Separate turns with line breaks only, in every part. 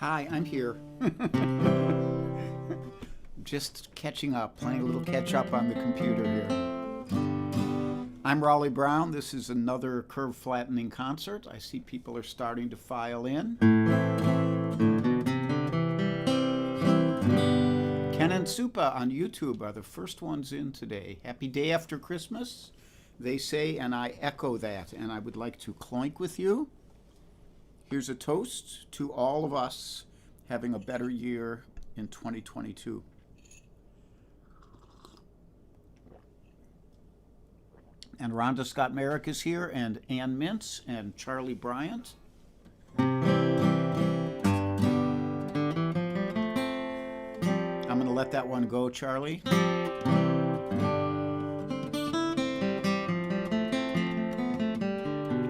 Hi, I'm here. Just catching up, playing a little catch up on the computer here. I'm Raleigh Brown. This is another curve flattening concert. I see people are starting to file in. Ken and Supa on YouTube are the first ones in today. Happy day after Christmas, they say, and I echo that. And I would like to cloink with you. Here's a toast to all of us having a better year in 2022. And Rhonda Scott Merrick is here, and Ann Mintz, and Charlie Bryant. I'm going to let that one go, Charlie.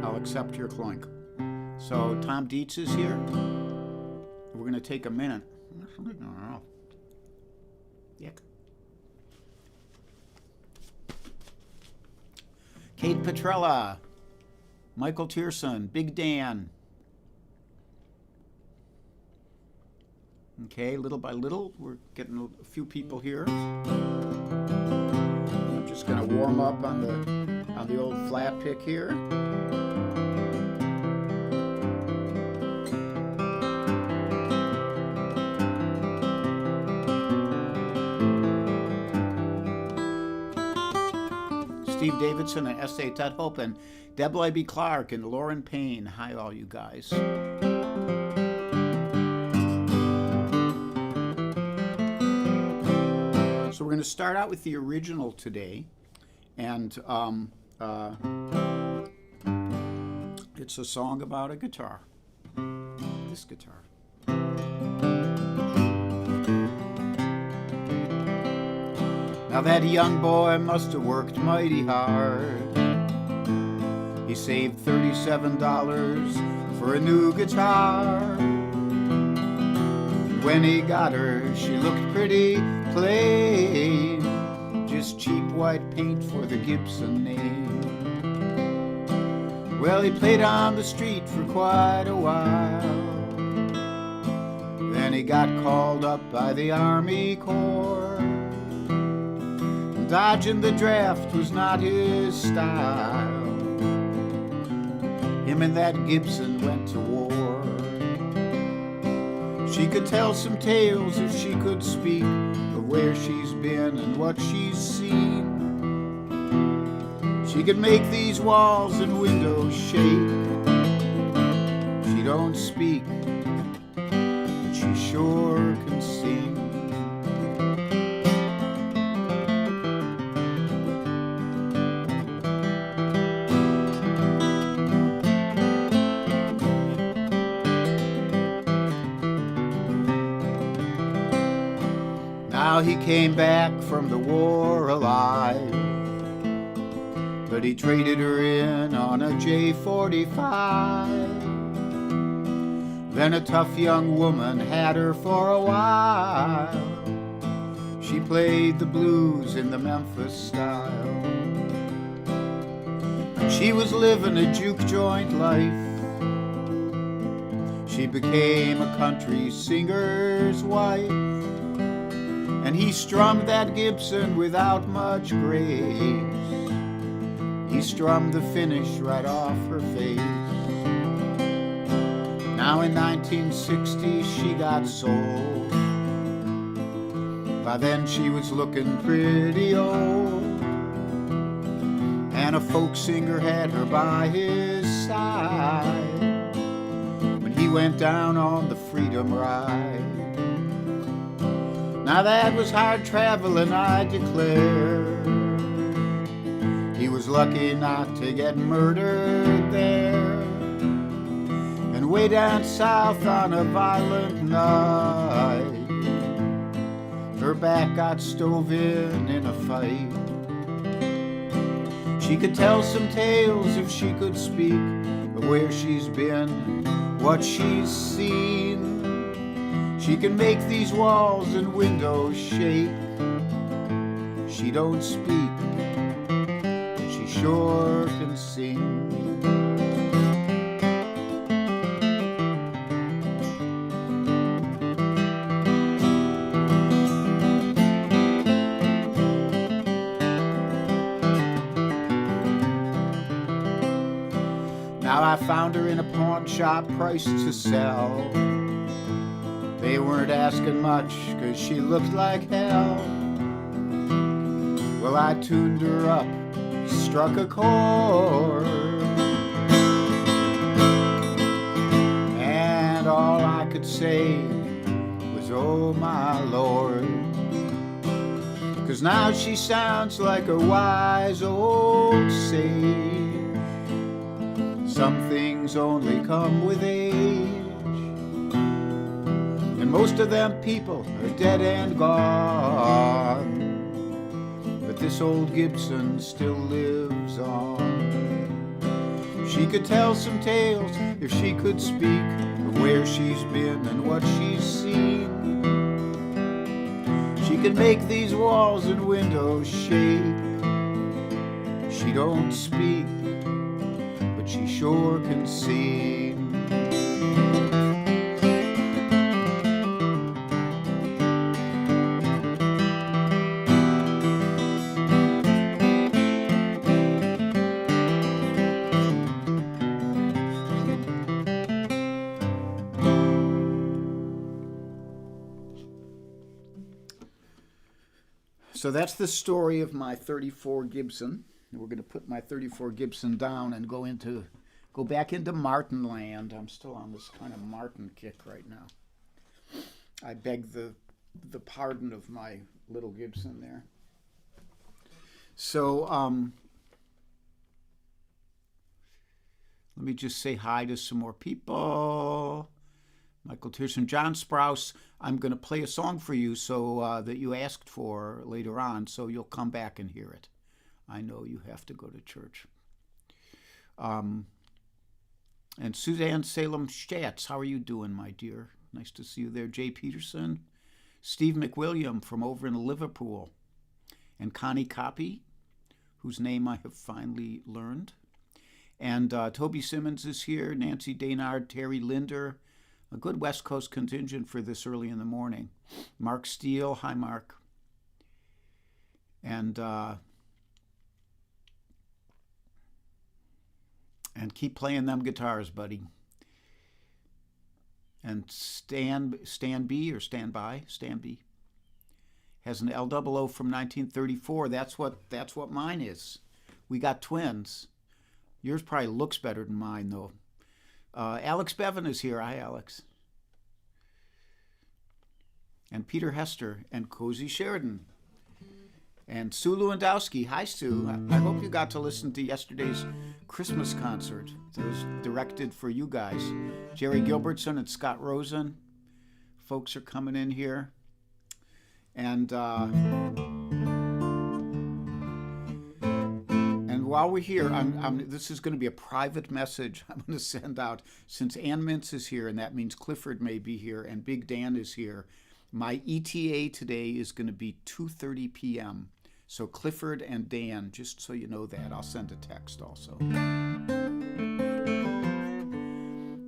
I'll accept your cloink. So Tom Dietz is here. We're going to take a minute. Yuck. Kate Petrella, Michael Tierson, Big Dan. Okay, little by little, we're getting a few people here. I'm just going to warm up on the old flat pick here. Steve Davidson and S.A. Tudhope and Deb Libby Clark and Lauren Payne. Hi, all you guys. So we're going to start out with the original today. And it's a song about a guitar. This guitar. Now that young boy must have worked mighty hard. He saved $37 for a new guitar. When he got her, she looked pretty plain. Just cheap white paint for the Gibson name. Well, he played on the street for quite a while. Then he got called up by the Army Corps. Dodging the draft was not his style. Him and that Gibson went to war. She could tell some tales if she could speak of where she's been and what she's seen. She could make these walls and windows shake. She don't speak, but she sure can sing. He came back from the war alive, but he traded her in on a J45. Then a tough young woman had her for a while. She played the blues in the Memphis style. She was living a juke joint life. She became a country singer's wife. And he strummed that Gibson without much grace. He strummed the finish right off her face. Now in 1960 she got sold. By then she was looking pretty old. And a folk singer had her by his side when he went down on the Freedom Ride. Now that was hard traveling, I declare. He was lucky not to get murdered there. And way down south on a violent night, her back got stove in a fight. She could tell some tales if she could speak of where she's been, what she's seen. She can make these walls and windows shake. She don't speak, but she sure can sing. Now I found her in a pawn shop priced to sell. They weren't asking much, 'cause she looked like hell. Well, I tuned her up, struck a chord, and all I could say was, oh my Lord. 'Cause now she sounds like a wise old sage. Some things only come with age, and most of them people are dead and gone. But this old Gibson still lives on. She could tell some tales if she could speak of where she's been and what she's seen. She could make these walls and windows shake. She don't speak, but she sure can sing. So that's the story of my 34 Gibson. We're going to put my 34 Gibson down and go back into Martin land. I'm still on this kind of Martin kick right now. I beg the pardon of my little Gibson there. So let me just say hi to some more people. Michael Tierson, John Sprouse. I'm going to play a song for you so that you asked for later on, so you'll come back and hear it. I know you have to go to church. And Suzanne Salem Statz, how are you doing, my dear? Nice to see you there. Jay Peterson, Steve McWilliam from over in Liverpool, and Connie Copy, whose name I have finally learned. And Toby Simmons is here, Nancy Daynard, Terry Linder, a good West Coast contingent for this early in the morning. Mark Steele, hi Mark. And keep playing them guitars, buddy. And Stan B has an L00 from 1934. That's what mine is. We got twins. Yours probably looks better than mine, though. Alex Bevan is here. Hi, Alex. And Peter Hester and Cozy Sheridan. And Sue Lewandowski. Hi, Sue. I hope you got to listen to yesterday's Christmas concert. It was directed for you guys. Jerry Gilbertson and Scott Rosen. Folks are coming in here. And while we're here, this is going to be a private message I'm going to send out. Since Ann Mintz is here, and that means Clifford may be here, and Big Dan is here, my ETA today is going to be 2:30 p.m. So Clifford and Dan, just so you know that, I'll send a text also.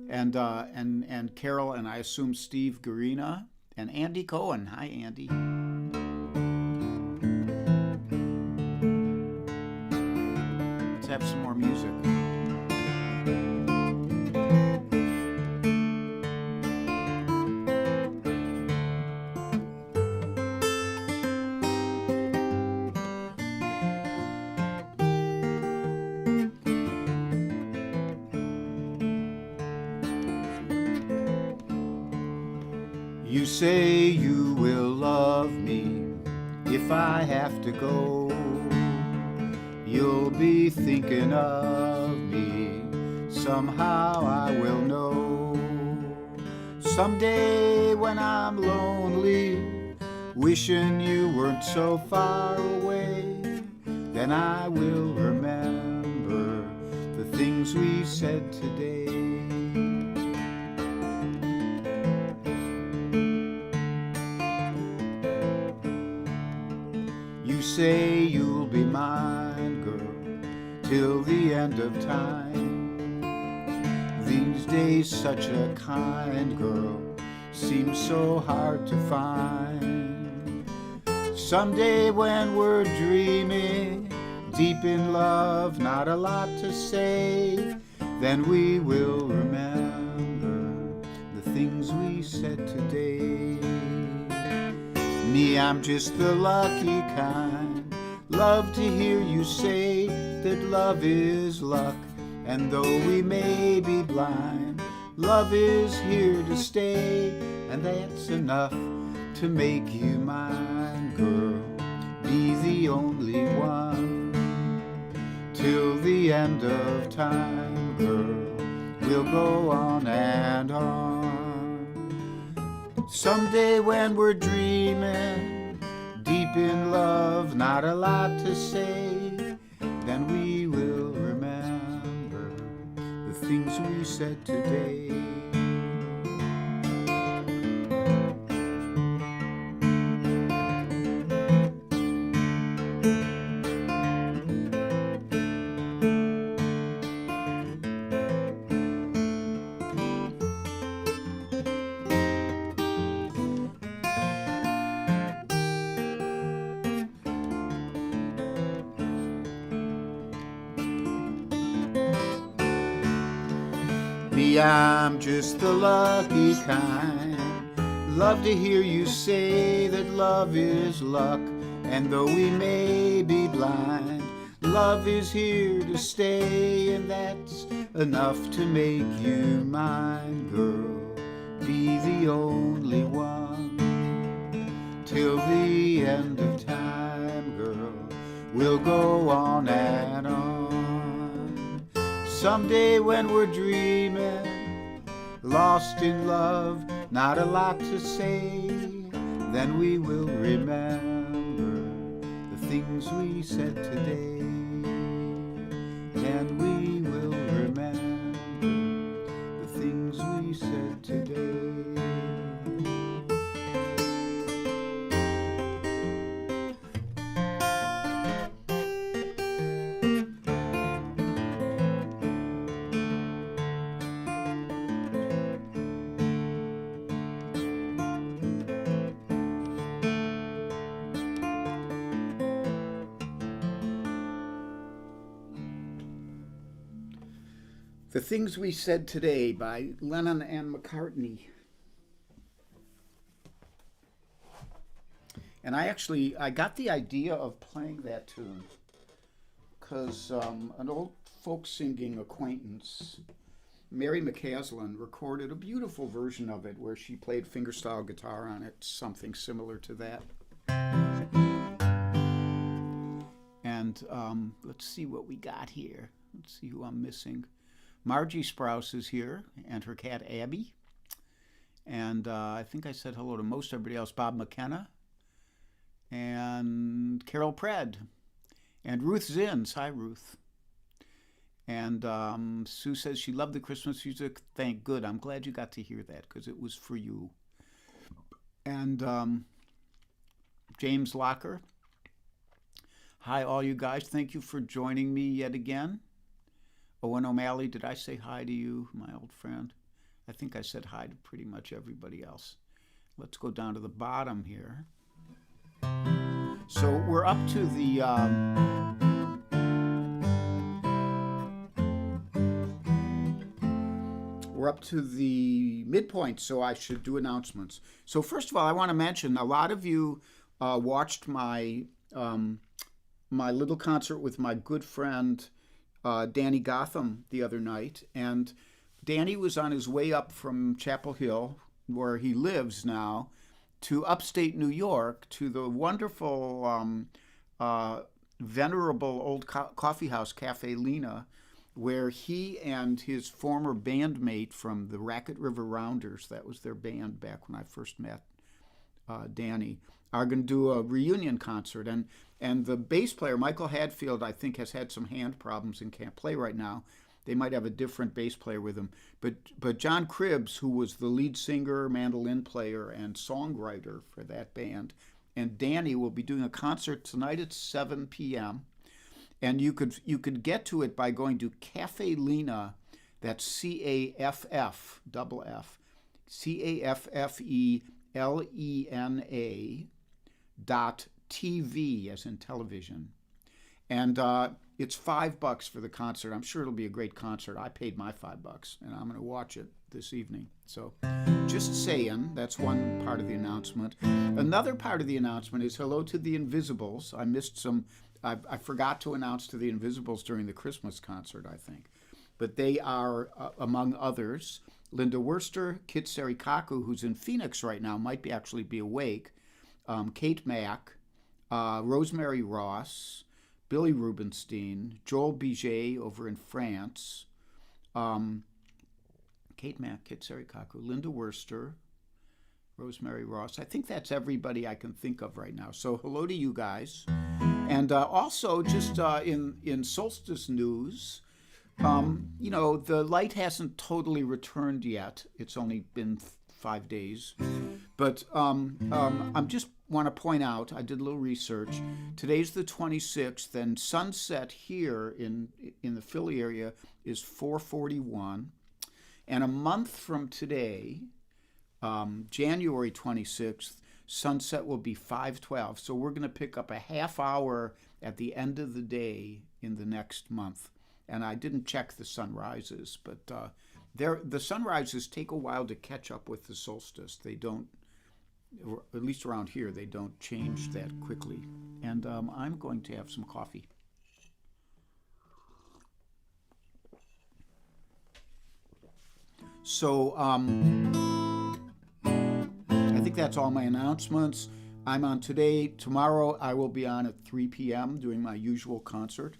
And Carol, and I assume Steve Garina, and Andy Cohen. Hi, Andy. Let's have some more music. You say you will love me if I have to go. You'll be thinking of me, somehow I will know. Someday when I'm lonely, wishing you weren't so far away, then I will remember the things we said today. You say you'll be mine, girl, till the end of time. These days such a kind girl seems so hard to find. Someday when we're dreaming, deep in love, not a lot to say, then we will remember the things we said today. Me, I'm just the lucky kind. Love to hear you say that love is luck. And though we may be blind, love is here to stay. And that's enough to make you mine, girl. Be the only one till the end of time, girl. We'll go on and on. Someday when we're dreaming, deep in love, not a lot to say, then we will remember the things we said today. Me, I'm just the lucky kind. Love to hear you say that love is luck. And though we may be blind, love is here to stay. And that's enough to make you mine, girl. Be the only one till the end of time, girl. We'll go on and on. Someday when we're dreaming, lost in love, not a lot to say, then we will remember the things we said today. Then we will remember the things we said today. The Things We Said Today by Lennon and McCartney. And I got the idea of playing that tune because an old folk singing acquaintance, Mary McCaslin, recorded a beautiful version of it where she played fingerstyle guitar on it, something similar to that. And let's see what we got here. Let's see who I'm missing. Margie Sprouse is here, and her cat Abby. And I think I said hello to most everybody else. Bob McKenna, and Carol Pred, and Ruth Zins. Hi, Ruth. And Sue says she loved the Christmas music. Thank good. I'm glad you got to hear that because it was for you. And James Locker. Hi, all you guys. Thank you for joining me yet again. Owen O'Malley, did I say hi to you, my old friend? I think I said hi to pretty much everybody else. Let's go down to the bottom here. So we're up to the midpoint, so I should do announcements. So first of all, I want to mention a lot of you watched my my little concert with my good friend Danny Gotham the other night, and Danny was on his way up from Chapel Hill, where he lives now, to upstate New York, to the wonderful, venerable old coffee house, Cafe Lena, where he and his former bandmate from the Racket River Rounders, that was their band back when I first met Danny, are going to do a reunion concert. And the bass player, Michael Hadfield, I think has had some hand problems and can't play right now. They might have a different bass player with him. But John Cribbs, who was the lead singer, mandolin player, and songwriter for that band, and Danny will be doing a concert tonight at 7 p.m. And you could get to it by going to Cafe Lena. That's CAFFELENA .TV as in television. And it's $5 for the concert. I'm sure it'll be a great concert. I paid my $5, and I'm going to watch it this evening. So, just saying, that's one part of the announcement. Another part of the announcement is hello to the Invisibles. I missed some. I forgot to announce to the Invisibles during the Christmas concert, I think. But they are, among others, Linda Wurster, Kit Serikaku, who's in Phoenix right now, might actually be awake, Kate Mack, Rosemary Ross, Billy Rubenstein, Joel Biget over in France, Kate Mack, Kit Serikaku, Linda Wurster, Rosemary Ross. I think that's everybody I can think of right now. So hello to you guys. And also, just in solstice news, the light hasn't totally returned yet. It's only been 5 days. But I'm just want to point out, I did a little research. Today's the 26th, and sunset here in the Philly area is 4:41. And a month from today, January 26th, sunset will be 5:12. So we're going to pick up a half hour at the end of the day in the next month. And I didn't check the sunrises, but the sunrises take a while to catch up with the solstice. They don't, or at least around here, they don't change that quickly. And I'm going to have some coffee. So I think that's all my announcements. I'm on today. Tomorrow I will be on at 3 p.m. doing my usual concert.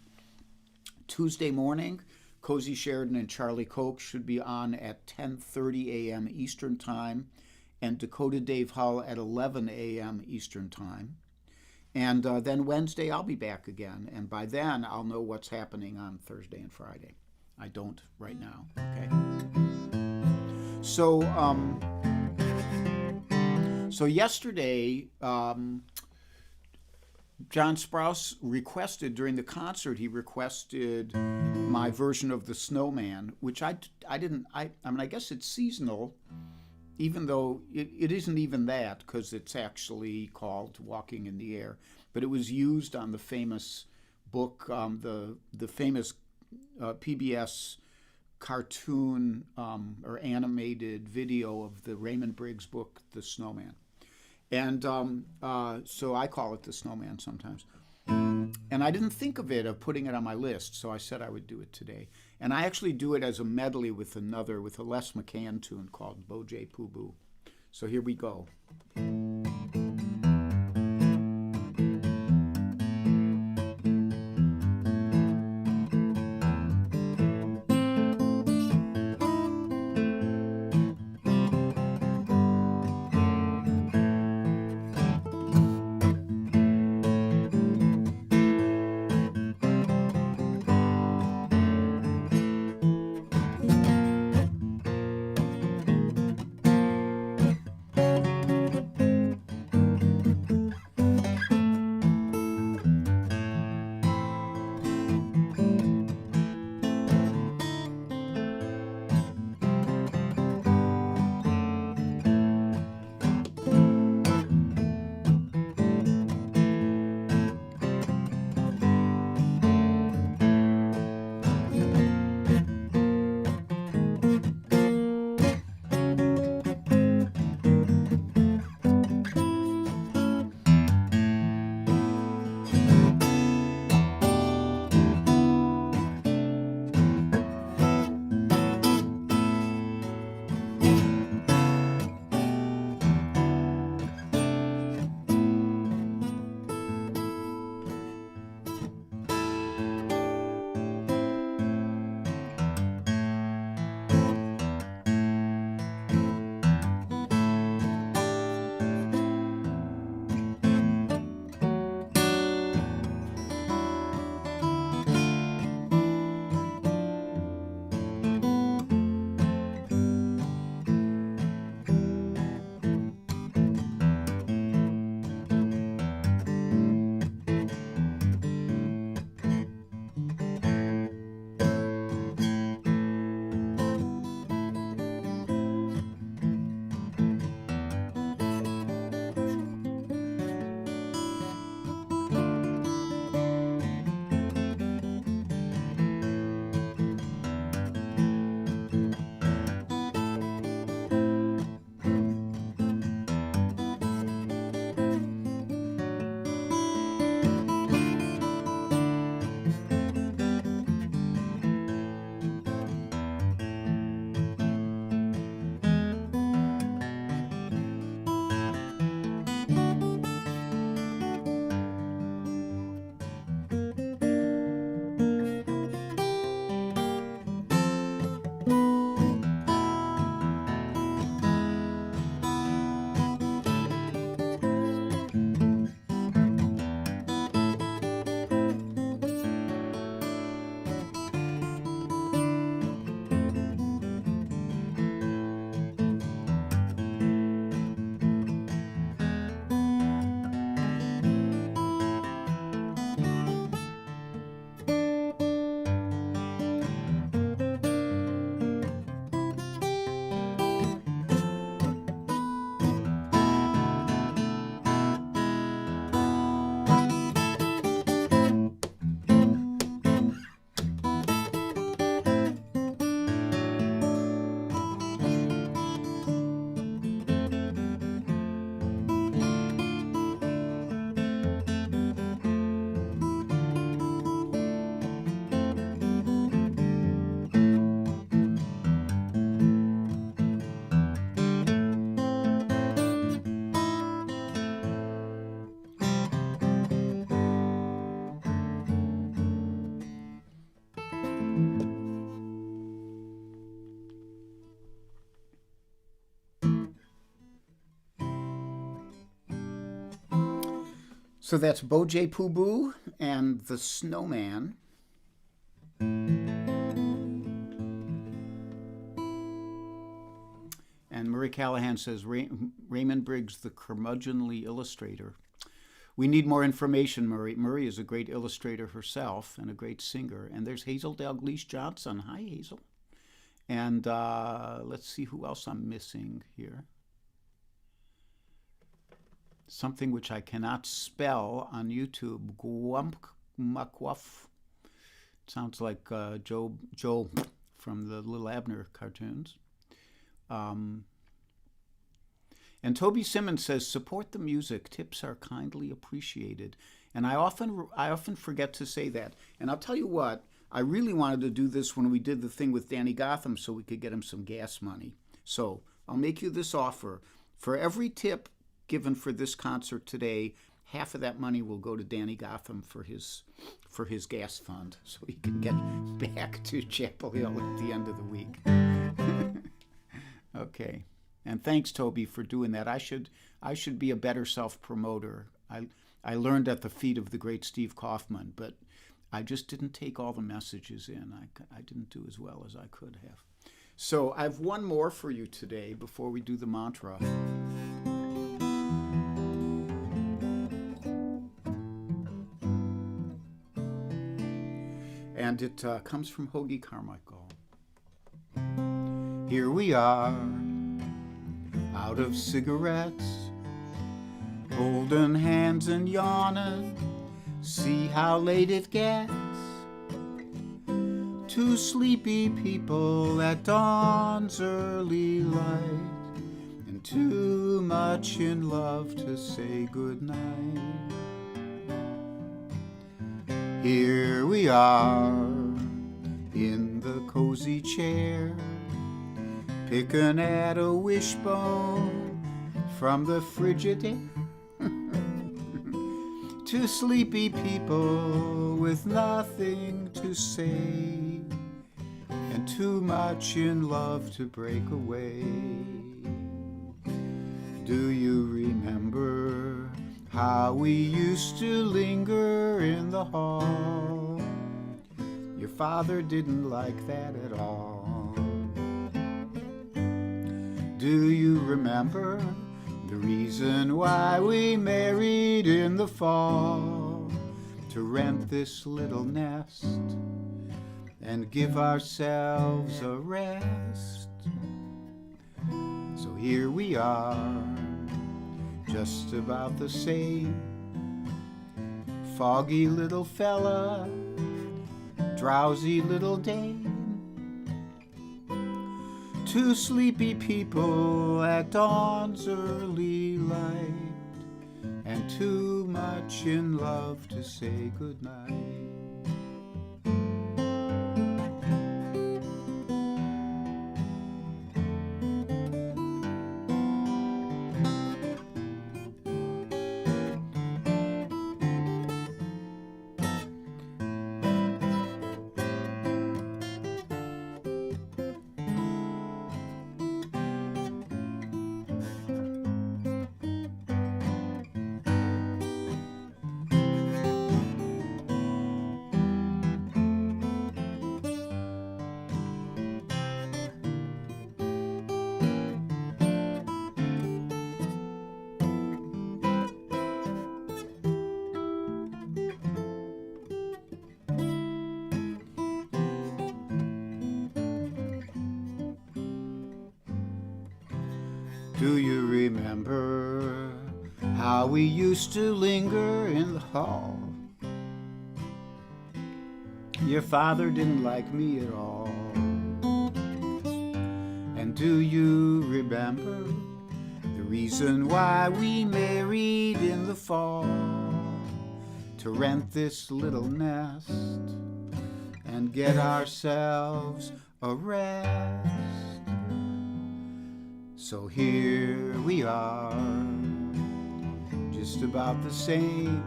Tuesday morning, Cozy Sheridan and Charlie Koch should be on at 10:30 a.m. Eastern Time, and Dakota Dave Hull at 11 a.m. Eastern Time. And then Wednesday I'll be back again, and by then I'll know what's happening on Thursday and Friday. I don't right now, okay? So, yesterday, John Sprouse requested during the concert, he requested my version of The Snowman, which I mean, I guess it's seasonal, even though it isn't even that, because it's actually called Walking in the Air. But it was used on the famous book, the famous PBS cartoon or animated video of the Raymond Briggs book, The Snowman. And so I call it The Snowman sometimes. And I didn't think of putting it on my list, so I said I would do it today. And I actually do it as a medley with a Les McCann tune called Bo-Jay Poo Boo. So here we go. So that's Bo J. Poo Boo and the Snowman. And Murray Callahan says, Raymond Briggs, the curmudgeonly illustrator. We need more information, Murray. Murray is a great illustrator herself and a great singer. And there's Hazel Dalglish Johnson. Hi, Hazel. And let's see who else I'm missing here. Something which I cannot spell on YouTube. Gwumpmakwuff. Sounds like Joe from the Little Abner cartoons. And Toby Simmons says, support the music. Tips are kindly appreciated. And I often forget to say that. And I'll tell you what, I really wanted to do this when we did the thing with Danny Gotham so we could get him some gas money. So I'll make you this offer. For every tip given for this concert today, half of that money will go to Danny Gotham for his gas fund, so he can get back to Chapel Hill at the end of the week. Okay, and thanks, Toby, for doing that. I should be a better self-promoter. I learned at the feet of the great Steve Kaufman, but I just didn't take all the messages in. I didn't do as well as I could have. So I have one more for you today before we do the mantra. And it comes from Hoagie Carmichael. Here we are, out of cigarettes, holding hands and yawning. See how late it gets. Two sleepy people at dawn's early light, and too much in love to say goodnight. Here we are, in the cozy chair, picking at a wishbone from the Frigidaire. Two sleepy people with nothing to say, and too much in love to break away. Do you remember how we used to linger in the hall? Your father didn't like that at all. Do you remember the reason why we married in the fall? To rent this little nest and give ourselves a rest. So here we are, just about the same. Foggy little fella, drowsy little dame. Two sleepy people at dawn's early light, and too much in love to say goodnight. Do you remember how we used to linger in the hall? Your father didn't like me at all. And do you remember the reason why we married in the fall? To rent this little nest and get ourselves a rest. So here we are, just about the same.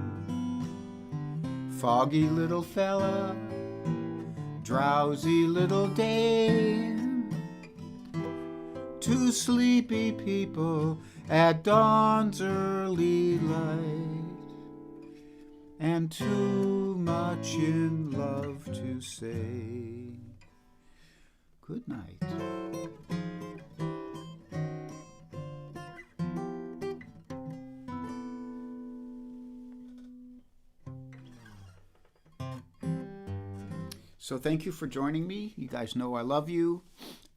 Foggy little fella, drowsy little dame. Two sleepy people at dawn's early light, and too much in love to say good night. So thank you for joining me. You guys know I love you.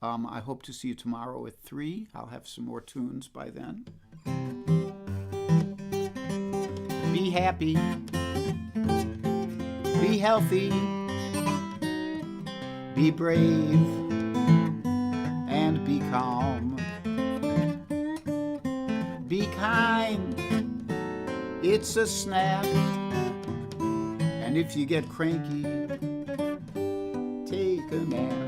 I hope to see you tomorrow at 3. I'll have some more tunes by then. Be happy. Be healthy. Be brave. And be calm. Be kind. It's a snap. And if you get cranky, take a nap.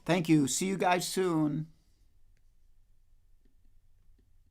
Thank you. See you guys soon.